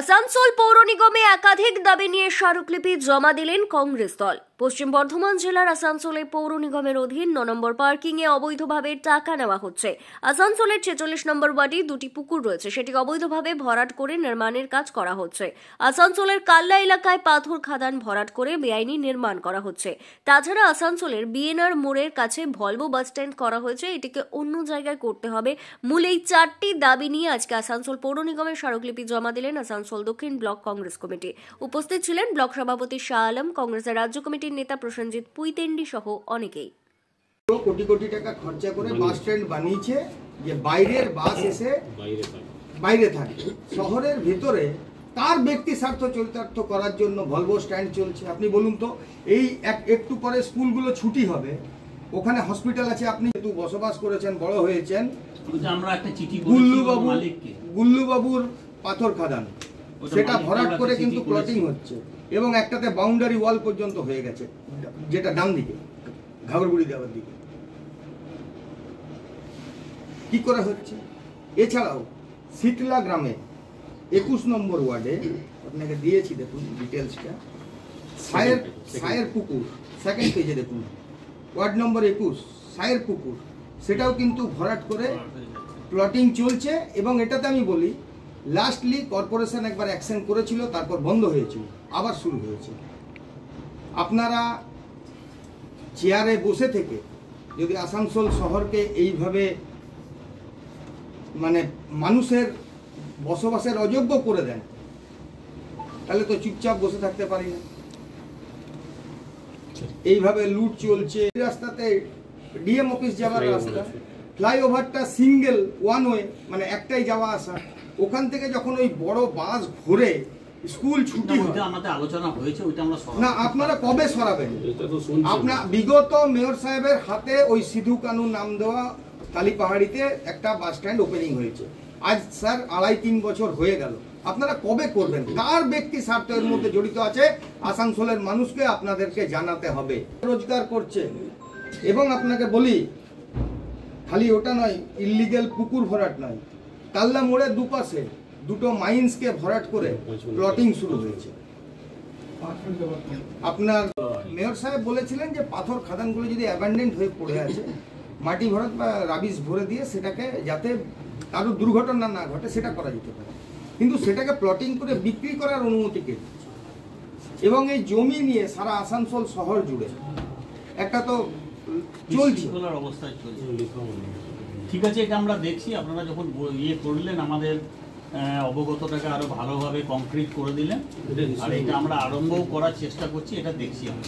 আসানসোল পৌর নিগমে একাধিক দাবি নিয়ে স্মারকলিপি জমা দিলেন কংগ্রেস দল। পশ্চিম বর্ধমান জেলার আসানসোলে পৌর নিগমের অধীন 9 নম্বর পার্কিং এ অবৈধভাবে টাকা নেওয়া হচ্ছে। আসানসোলের 46 নম্বর ওয়ার্ডে দুটি পুকুর রয়েছে, সেটি অবৈধভাবে ভরাট করে নির্মাণের কাজ করা হচ্ছে। আসানসোলের কাল্লা এলাকায় পাথর খাদান ভরাট করে বেআইনি নির্মাণ করা হচ্ছে। তাছাড়া আসানসোলের বিএনআর মোড়ের কাছে ভলভো বাস স্ট্যান্ড করা হয়েছে, এটিকে অন্য জায়গায় করতে হবে। মূল এই 4টি দাবি নিয়ে আজকে আসানসোল পৌর নিগমের স্মারকলিপি জমা দিলেন আসানসোল দক্ষিণ ব্লক কংগ্রেস কমিটি। উপস্থিত ছিলেন ব্লক সভাপতি শাহ আলম, কংগ্রেসের রাজ্য কমিটির নেতা প্রসেনজিৎ পুইতেন্ডি সহ অনেকেই। কোটি কোটি টাকা খরচা করে বাস স্ট্যান্ড বানিয়েছে, যে বাইরের বাস এসে বাইরে থাকে। শহরের ভিতরে তার ব্যক্তি স্বার্থ চরিতার্থ করার জন্য ভলভো স্ট্যান্ড চলছে। আপনি বলুন তো, এই একটু পরে স্কুলগুলো ছুটি হবে, ওখানে হসপিটাল আছে, আপনি যেহেতু বসবাস করেছেন, বড় হয়েছেন, আমরা একটা চিঠি গুল্লুবাবুর পাথর খাদান, সেটা ভরাট করে কিন্তু প্লটিং হচ্ছে এবং একটাতে বাউন্ডারি ওয়াল পর্যন্ত হয়ে গেছে, যেটা ডান দিকে ঘাগরগুড়ি দেওয়ার দিকে। কি করে হচ্ছে? এছাড়াও শীতলা গ্রামে 21 নম্বর ওয়ার্ডে, আপনাকে দিয়েছি দেখুন ডিটেলসটা, সায়ের পুকুর, সেকেন্ড পেজে দেখুন, ওয়ার্ড নম্বর 21 সায়ের পুকুর, সেটাও কিন্তু ভরাট করে প্লটিং চলছে। এবং এটাতে আমি বলি, লাস্টলি কর্পোরেশন একবার অ্যাকশন করেছিল, তারপর বন্ধ হয়েছিল, আবার শুরু হয়েছে। আপনারা চেয়ারে বসে থেকে যদি আসানসোল শহরকে এইভাবে মানে মানুষের বসবাসের অযোগ্য করে দেন, তাহলে তো চুপচাপ বসে থাকতে পারি না। এইভাবে লুট চলছে। রাস্তাতে ডিএম অফিস যাওয়ার রাস্তা, ফ্লাইওভারটা সিঙ্গেল ওয়ান ওয়ে, মানে একটাই যাওয়া আসা। ওখান থেকে যখন ওই বড় বাস ঘুরে স্কুল ছুটি হয়, আমাদের আলোচনা হয়েছে, ওইটা আমরা না, আপনারা কবে সরাবেন? আপনার বিগত মেয়র সাহেবের হাতে ওই সিধু কানু নাম দেওয়া কালীপাহাড়িতে একটা বাস স্ট্যান্ড ওপেনিং হয়েছে, আজ স্যার 2.5-3 বছর হয়ে গেল। আপনারা কবে করবেন? কার ব্যক্তি স্বার্থের মধ্যে জড়িত আছে আসানসোলের মানুষকে আপনাদেরকে জানাতে হবে। রোজগার করছে। এবং আপনাকে বলি, খালি ওটা নয়, ইল্লিগেল পুকুর ভরাট নয়, কাল্লা মোড়ে দুপাশে দুটো মাইন্সকে ভরাট করে প্লটিং শুরু হয়েছে। আপনার মেয়র সাহেব বলেছিলেন যে পাথর খাদানগুলো যদি অ্যাবান্ডেন্ট হয়ে পড়ে আছে, মাটি ভরাট বা রাবিশ ভরে দিয়ে সেটাকে যাতে কারো দুর্ঘটনা না ঘটে সেটা করা যেতে পারে, কিন্তু সেটাকে প্লটিং করে বিক্রি করার অনুমতি কে? এবং এই জমি নিয়ে সারা আসানসোল শহর জুড়ে একটা তো চলছে অবস্থায় চলছে। ঠিক আছে, এটা আমরা দেখছি। আপনারা যখন ইয়ে করলেন, আমাদের অবগতটাকে আরো ভালোভাবে কংক্রিট করে দিলেন, আর এটা আমরা আরম্ভও করার চেষ্টা করছি, এটা দেখছি আমরা।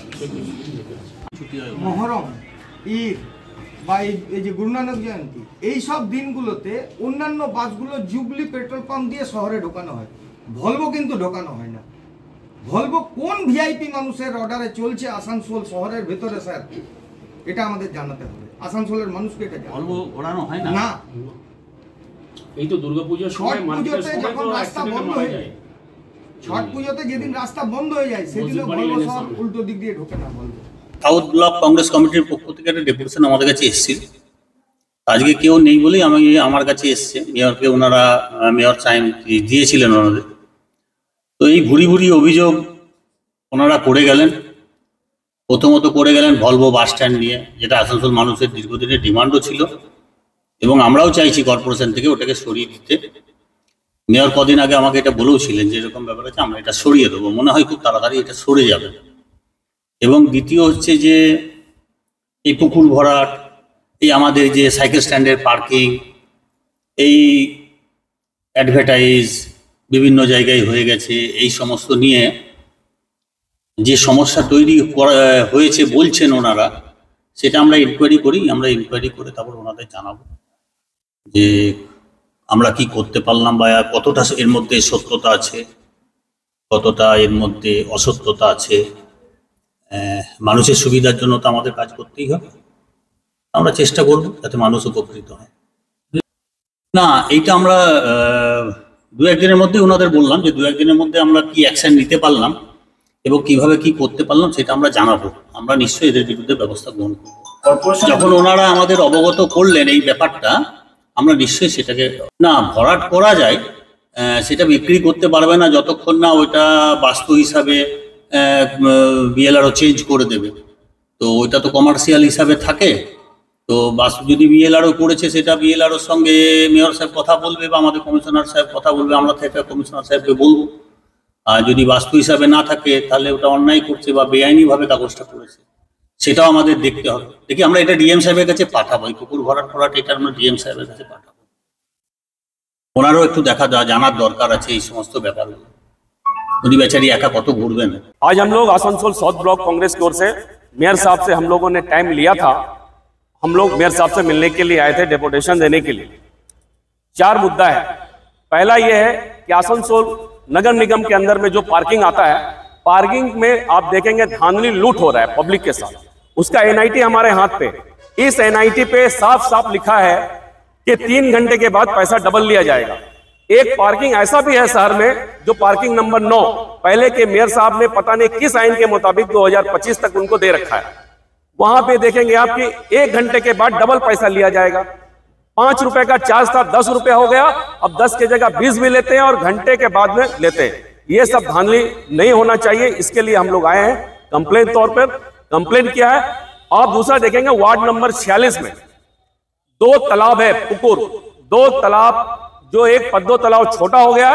মহরম, ঈদ বা এই যে গুরু নানক জয়ন্তী, এই সব দিনগুলোতে অন্যান্য বাসগুলো জুবলি পেট্রোল পাম্প দিয়ে শহরে ঢোকানো হয়, ভলভো কিন্তু ঢোকানো হয় না। ভলভো কোন ভিআইপি মানুষের অর্ডারে চলছে আসানসোল শহরের ভেতরে স্যার, এটা আমাদের জানাতে হবে। আসানসোলের মানুষকে এটা ভলভো ওড়ানো হয় না। এই তো দুর্গাপূজার সময় যখন রাস্তা বন্ধ হয়ে যায়, ছট পুজোতে যেদিন রাস্তা বন্ধ হয়ে যায়, সেদিনও ভলভো সব উল্টো দিক দিয়ে ঢোকে না। ভলভো সাউথ ব্লক কংগ্রেস কমিটির পক্ষ থেকে একটা ডেপুটেশন আমাদের কাছে এসেছিল। আজকে কেউ নেই বলেই আমার কাছে এসছে। মেয়রকে ওনারা মেয়র সাইন দিয়েছিলেন ওনাদের। তো এই ভুরি ভুরি অভিযোগ ওনারা করে গেলেন। প্রথমত করে গেলেন ভলভো বাস স্ট্যান্ড নিয়ে, যেটা আসানসোল মানুষের দীর্ঘদিনের ডিমান্ডও ছিল এবং আমরাও চাইছি কর্পোরেশন থেকে ওটাকে সরিয়ে দিতে। মেয়র কদিন আগে আমাকে এটা বলেও ছিলেন যে এরকম ব্যাপার আছে, আমরা এটা সরিয়ে দেবো, মনে হয় খুব তাড়াতাড়ি এটা সরে যাবে। এবং দ্বিতীয় হচ্ছে যে এই পুকুর ভরাট, এই আমাদের যে সাইকেল স্ট্যান্ডের পার্কিং, এই অ্যাডভার্টাইজ বিভিন্ন জায়গায় হয়ে গেছে, এই সমস্ত নিয়ে যে সমস্যা তৈরি হয়েছে বলছেন ওনারা, সেটা আমরা ইনকোয়ারি করি। আমরা ইনকোয়ারি করে তারপর ওনাদের জানাবো যে আমরা কি করতে পারলাম বা কতটা এর মধ্যে সত্যতা আছে, কতটা এর মধ্যে অসত্যতা আছে। মানুষের সুবিধার জন্য তো আমাদের কাজ করতেই হবে, আমরা চেষ্টা করব যাতে মানুষ উপকৃত হয়। না, এইটা আমরা 2-1 দিনের মধ্যে ওনাদের বললাম যে 2-1 দিনের মধ্যে আমরা কি অ্যাকশন নিতে পারলাম এবং কিভাবে কি করতে পারলাম সেটা আমরা জানাবো। আমরা নিশ্চয়ই এদের বিরুদ্ধে ব্যবস্থা গ্রহণ করব। যখন ওনারা আমাদের অবগত করলেন এই ব্যাপারটা, আমরা নিশ্চয়ই সেটাকে, না ভরাট করা যায়, সেটা বিক্রি করতে পারবে না যতক্ষণ না ওইটা বাস্তু হিসাবে বিএলআরও চেঞ্জ করে দেবে। তো ওইটা তো কমার্শিয়াল হিসাবে থাকে। তো বাস্তু যদি বিএলআরও করেছে সেটা বিএলআরওর সঙ্গে মেয়র সাহেব কথা বলবে বা আমাদের কমিশনার সাহেব কথা বলবে, আমরা থেকে কমিশনার সাহেবকে বলবো। আর যদি বাস্তু হিসাবে না থাকে তাহলে ওটা অন্যায় করছে বা বেআইনিভাবে কাগজটা করেছে, সেটাও আমাদের দেখতে হবে। দেখি আমরা এটা ডিএম সাহেবের কাছে পাঠাবো, এই পুকুর ভরাট ফরাট এটা আমরা ডিএম সাহেবের কাছে পাঠাবো। ওনারও একটু জানার দরকার আছে এই সমস্ত ব্যাপারগুলো। उन्हीं बेचारी एका कत घूरबें। आज हम लोग आसनसोल साउथ ब्लॉक कांग्रेस की ओर से मेयर साहब से हम लोगों ने टाइम लिया था। हम लोग मेयर साहब से मिलने के लिए आए थे, डेपुटेशन देने के लिए। 4 मुद्दा है। पहला यह है कि आसनसोल नगर निगम के अंदर में जो पार्किंग आता है, पार्किंग में आप देखेंगे धांधली लूट हो रहा है पब्लिक के साथ। उसका एनआईटी हमारे हाथ पे, इस एनआईटी पे साफ साफ लिखा है कि 3 घंटे के बाद पैसा डबल लिया जाएगा। एक पार्किंग ऐसा भी है शहर में जो पार्किंग नंबर 9 पहले के मेयर साहब ने पता नहीं किस आइन के मुताबिक 2025 तक उनको दे रखा है। वहां पे देखेंगे आपकी 1 घंटे के बाद डबल पैसा लिया जाएगा। 5 रुपए का चार्ज था, 10 रुपए हो गया। अब 10 की जगह 20 भी लेते हैं और घंटे के बाद में लेते हैं। ये सब धांधली नहीं होना चाहिए। इसके लिए हम लोग आए हैं कंप्लेंट तौर पर। कंप्लेंट किया है। आप दूसरा देखेंगे वार्ड नंबर 46 में 2 तालाब है पुकुर, 2 तालाब, जो एक पद्दो तालाब छोटा हो गया,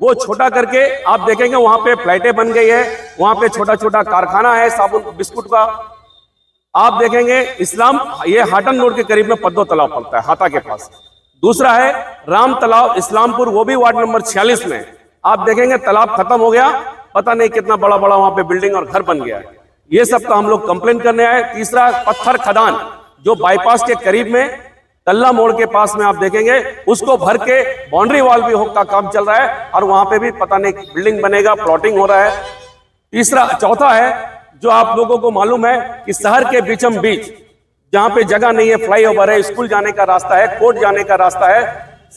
वो छोटा करके आप देखेंगे वहां पे फ्लाइटें बन गई है, वहां पे छोटा छोटा कारखाना है साबुन बिस्कुट का। आप देखेंगे इस्लाम, ये हाटन रोड के करीब में पद्दो तालाब पड़ता है, हाथा के पास। दूसरा है राम तालाब इस्लामपुर, वो भी वार्ड नंबर 46 में। आप देखेंगे तालाब खत्म हो गया, पता नहीं कितना बड़ा बड़ा वहां पे बिल्डिंग और घर बन गया है। ये सब का हम लोग कंप्लेन करने आए। तीसरा पत्थर खदान जो बाईपास के करीब में तल्ला मोड़ के पास में आप देखेंगे, उसको भर के बाउंड्री वॉल भी का काम चल रहा है और वहां पे भी पता नहीं बिल्डिंग बनेगा, प्लॉटिंग हो रहा है। चौथा है जो आप लोगों को मालूम है कि शहर के बीचम बीच जहां पे जगह नहीं है, फ्लाईओवर है, स्कूल जाने का रास्ता है, कोर्ट जाने का रास्ता है,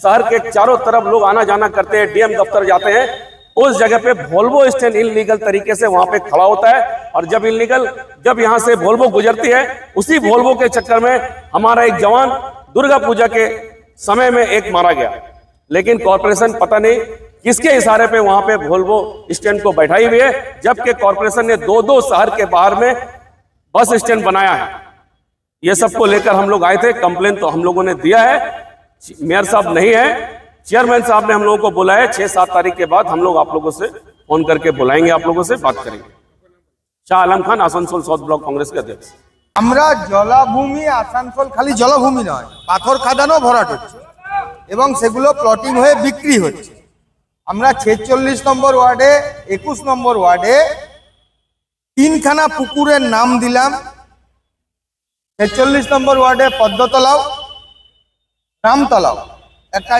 शहर के चारों तरफ लोग आना जाना करते हैं, डीएम दफ्तर जाते हैं। उस जगह पे वोल्वो स्टैंड इनलीगल तरीके से वहां पे खड़ा होता है और जब यहां से वोल्वो गुजरती है, उसी वोल्वो के चक्कर में हमारा एक जवान दुर्गा पूजा के समय में एक मारा गया। लेकिन कॉर्पोरेशन पता नहीं किसके इशारे पे वहां पे वोल्वो स्टैंड को बैठाई हुई है, जबकि कॉर्पोरेशन ने 2-2 शहर के बाहर में बस स्टैंड बनाया है। ये सबको लेकर हम लोग आए थे। कंप्लेन तो हम लोगों ने दिया है। मेयर साहब नहीं है, चेयरमैन साहब ने हम लोगों को बुलाया। 6-7 तारीख के बाद हम लोग आप लोगों से फोन करके बुलाएंगे, आप लोगों से बात करेंगे। शाह आलम खान, आसनसोल साउथ ब्लॉक कांग्रेस के अध्यक्ष। আমরা জলাভূমি আসানসোল খালি জলাভূমি নয়, পাথর খাদানও ভরাট হচ্ছে এবং সেগুলো প্লটিং হয়ে বিক্রি হচ্ছে। আমরা 46 নম্বর ওয়ার্ডে 21 নম্বর ওয়ার্ডে 3খানা পুকুরের নাম দিলাম। 46 নম্বর ওয়ার্ডে পদ্মতলাও, রামতলাও, একটা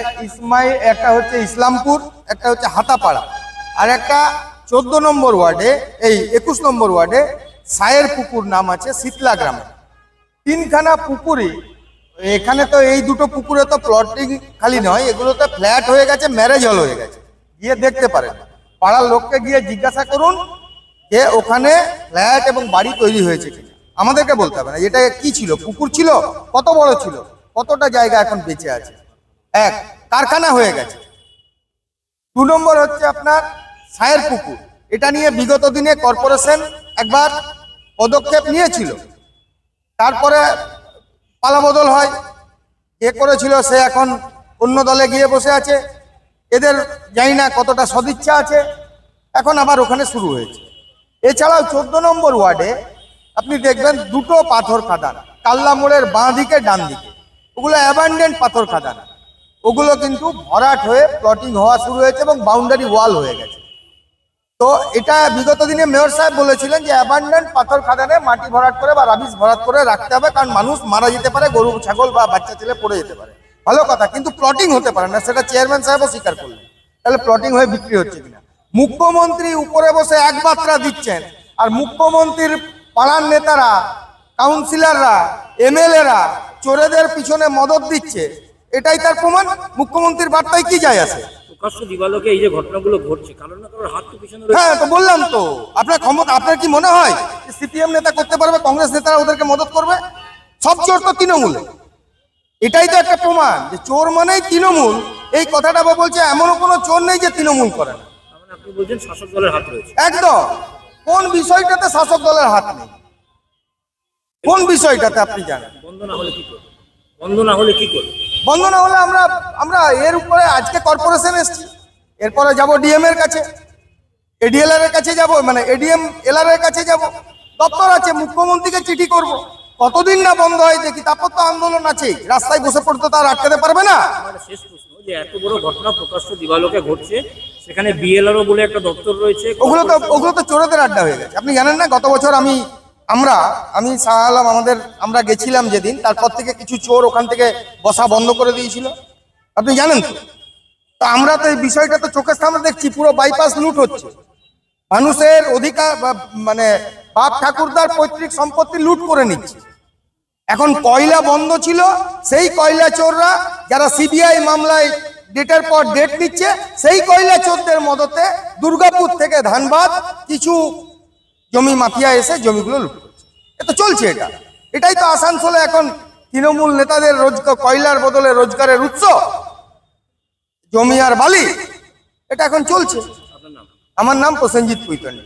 একটা হচ্ছে ইসলামপুর, একটা হচ্ছে হাতাপাড়া, আর একটা 14 নম্বর ওয়ার্ডে, এই 21 নম্বর ওয়ার্ডে সায়ের পুকুর নাম আছে শীতলা গ্রামে। 3খানা পুকুরই এখানে। তো এই দুটো পুকুরে তো প্লটিং খালি নয়, এগুলোতে ফ্ল্যাট হয়ে গেছে, ম্যারেজ হল হয়ে গেছে। গিয়ে দেখতে পারেন, পাড়ার লোককে গিয়ে জিজ্ঞাসা করুন যে ওখানে ফ্ল্যাট এবং বাড়ি তৈরি হয়েছে কিনা। আমাদেরকে বলতে হবে না এটা কি ছিল, পুকুর ছিল, কত বড় ছিল, কতটা জায়গা এখন বেঁচে আছে। এক, কারখানা হয়ে গেছে। 2 নম্বর হচ্ছে আপনার সায়ের পুকুর। এটা নিয়ে বিগত দিনে কর্পোরেশন একবার পদক্ষেপ নিয়েছিল, তারপরে পালাবদল হয়। কে করেছিল সে এখন অন্য দলে গিয়ে বসে আছে। এদের জানি না কতটা সদিচ্ছা আছে, এখন আবার ওখানে শুরু হয়েছে। এছাড়াও 14 নম্বর ওয়ার্ডে আপনি দেখবেন 2টো পাথর খাদান, কাল্লা মোড়ের বাঁ দিকে ডান দিকে, ওগুলো অ্যাবান্ডেন্ট পাথর খাদান। ওগুলো কিন্তু ভরাট হয়ে প্লটিং হওয়া শুরু হয়েছে এবং বাউন্ডারি ওয়াল হয়ে গেছে। তো এটা বিগত দিনে মেয়র সাহেব বলেছিলেন যে অ্যাবান্ডেন্ট পাথর খাদানে মাটি ভরাট করে বা রাবিশ ভরাট করে রাখতে হবে, কারণ মানুষ মারা যেতে পারে, গরু ছাগল বা বাচ্চা ছেলে পড়ে যেতে পারে। ভালো কথা, কিন্তু প্লটিং হতে পারে না, সেটা চেয়ারম্যান সাহেবও স্বীকার করলেন। তাহলে প্লটিং হয়ে বিক্রি হচ্ছে কিনা। মুখ্যমন্ত্রী উপরে বসে এক বার্তা দিচ্ছেন, আর মুখ্যমন্ত্রীর পাড়ার নেতারা, কাউন্সিলররা, এমএলএরা চোরেদের পিছনে মদত দিচ্ছে। এটাই তার প্রমাণ। মুখ্যমন্ত্রীর বার্তায় কি যায় আসে? এই যে ঘটনাগুলো ঘটছে, কারণ না কারোর হাত তো পিছনে। হ্যাঁ, তো বললাম তো, আপনার ক্ষমতা, আপনার কি মনে হয় সিপিএম নেতা করতে পারবে, কংগ্রেস নেতারা ওদেরকে মদত করবে? সব চোর তো তৃণমূলে। এটাই তো একটা প্রমাণ যে চোর মানেই তৃণমূল। এই কথাটা বলছে এমনও কোনো চোর নেই যে তৃণমূল করে না। মানে আপনি বলছেন শাসক দলের হাত রয়েছে। একদম। কোন বিষয়টাতে শাসক দলের হাত নেই? কোন বিষয়টাতে আপনি জানেন? বন্ধ না হলে কি করবে? বন্ধ না হলে কি করবে? বন্ধ না হলে আমরা এর উপরে আজকে কর্পোরেশন এসেছি, এরপরে যাব ডিএম এর কাছে, এডিএলআর এর কাছে যাব, মানে এডিএম এলআর এর কাছে যাব, দপ্তর আছে, মুখ্যমন্ত্রীকে চিঠি করব। কতদিন না বন্ধ হয় দেখি, তারপর তো আন্দোলন আছে, রাস্তায় বসে পড়তে তো আর আটকাতে পারবে না। আমার শেষ প্রশ্ন, যে এত বড় ঘটনা প্রকাশ্য দিবালোকে ঘটছে, সেখানে বিএলআরও বলে একটা দপ্তর রয়েছে, ওগুলো তো চোরেদের আড্ডা হয়ে গেছে। আপনি জানেন না, গত বছর আমি শাহ আলম আমরা গেছিলাম যেদিন, তারপর থেকে কিছু চোর ওখান থেকে বসা বন্ধ করে দিয়েছিল, আপনি জানেন তো। তো আমরা তো এই বিষয়টা তো চোখের সামনে দেখছি, পুরো বাইপাস লুট হচ্ছে, মানুষের অধিকার মানে বাপ ঠাকুরদার পৈতৃক সম্পত্তি লুট করে নিচ্ছে। এখন কয়লা বন্ধ ছিল, সেই কয়লা চোররা যারা সিবিআই মামলায় ডেটের পর ডেট নিচ্ছে, সেই কয়লা চোরদের মদতে দুর্গাপুর থেকে ধানবাদ কিছু জমি মাফিয়া এসে জমিগুলো লুট করছে। এটা চলছে, এটাই তো আসানসোলে এখন তৃণমূল নেতাদের রোজগার, কয়লার বদলে রোজগারের উৎস জমি আর বালি, এটা এখন চলছে। আমার নাম প্রসেনজিৎ পুইতন্ডি।